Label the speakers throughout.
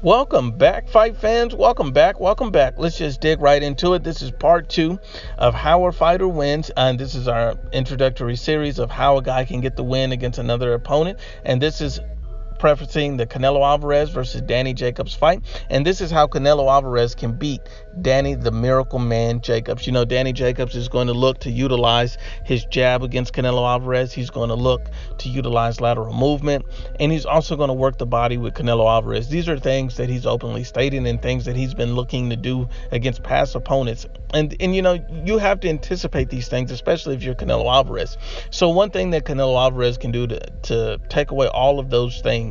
Speaker 1: Welcome back, fight fans. Welcome back. Let's just dig right into it. This is part 2 of How a Fighter Wins, and this is our introductory series of how a guy can get the win against another opponent. And this is prefacing the Canelo Alvarez versus Danny Jacobs fight. And this is how Canelo Alvarez can beat Danny the Miracle Man Jacobs. You know, Danny Jacobs is going to look to utilize his jab against Canelo Alvarez. He's going to look to utilize lateral movement, and he's also going to work the body with Canelo Alvarez. These are things that he's openly stating and things that he's been looking to do against past opponents. And you know, you have to anticipate these things, especially if you're Canelo Alvarez. So one thing that Canelo Alvarez can do to take away all of those things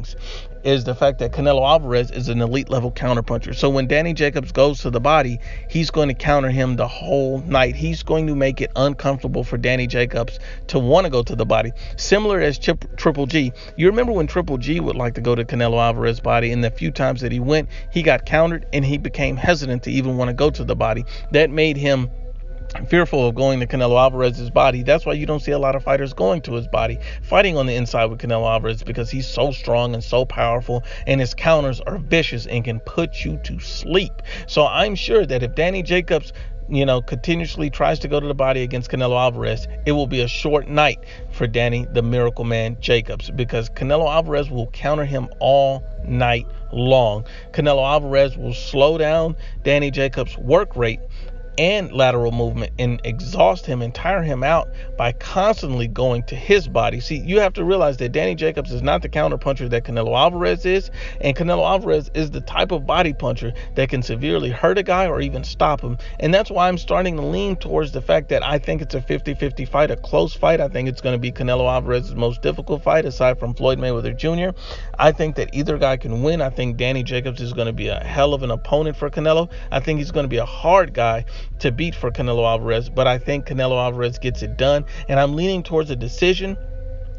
Speaker 1: is the fact that Canelo Alvarez is an elite level counterpuncher. So when Danny Jacobs goes to the body, he's going to counter him the whole night. He's going to make it uncomfortable for Danny Jacobs to want to go to the body. Similar as Triple G. You remember when Triple G would like to go to Canelo Alvarez's body, and the few times that he went, he got countered and he became hesitant to even want to go to the body. That made him fearful of going to Canelo Alvarez's body. That's why you don't see a lot of fighters going to his body, fighting on the inside with Canelo Alvarez, because he's so strong and so powerful, and his counters are vicious and can put you to sleep. So I'm sure that if Danny Jacobs, you know, continuously tries to go to the body against Canelo Alvarez, it will be a short night for Danny the Miracle Man Jacobs, because Canelo Alvarez will counter him all night long. Canelo Alvarez will slow down Danny Jacobs' work rate and lateral movement and exhaust him and tire him out by constantly going to his body. See, you have to realize that Danny Jacobs is not the counterpuncher that Canelo Alvarez is, and Canelo Alvarez is the type of body puncher that can severely hurt a guy or even stop him. And that's why I'm starting to lean towards the fact that I think it's a 50-50 fight, a close fight. I think it's going to be Canelo Alvarez's most difficult fight aside from Floyd Mayweather Jr. I think that either guy can win. I think Danny Jacobs is going to be a hell of an opponent for Canelo. I think he's going to be a hard guy to beat for Canelo Alvarez, but I think Canelo Alvarez gets it done, and I'm leaning towards a decision.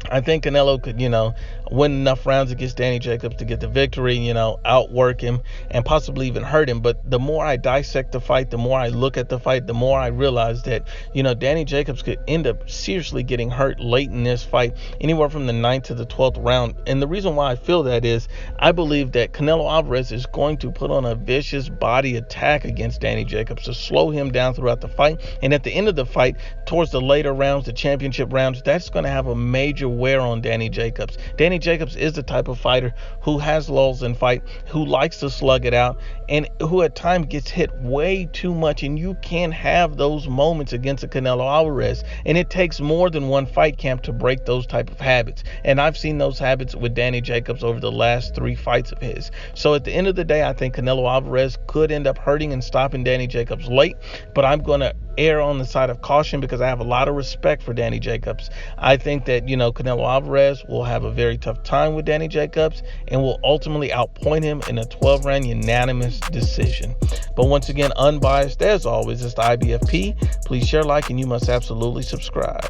Speaker 1: I think Canelo could, you know, win enough rounds against Danny Jacobs to get the victory, you know, outwork him and possibly even hurt him. But the more I dissect the fight, the more I look at the fight, the more I realize that, you know, Danny Jacobs could end up seriously getting hurt late in this fight, anywhere from the 9th to the 12th round. And the reason why I feel that is I believe that Canelo Alvarez is going to put on a vicious body attack against Danny Jacobs to slow him down throughout the fight. And at the end of the fight, towards the later rounds, the championship rounds, that's going to have a major wear on Danny Jacobs. Danny Jacobs is the type of fighter who has lulls in fight, who likes to slug it out, and who at times gets hit way too much. And you can have those moments against a Canelo Alvarez, and it takes more than one fight camp to break those type of habits. And I've seen those habits with Danny Jacobs over the last 3 fights of his. So at the end of the day, I think Canelo Alvarez could end up hurting and stopping Danny Jacobs late, but I'm going to err on the side of caution because I have a lot of respect for Danny Jacobs. I think that, you know, Canelo Alvarez will have a very tough time with Danny Jacobs and will ultimately outpoint him in a 12-round unanimous decision. But once again, unbiased as always, it's the IBFP. Please share, like, and you must absolutely subscribe.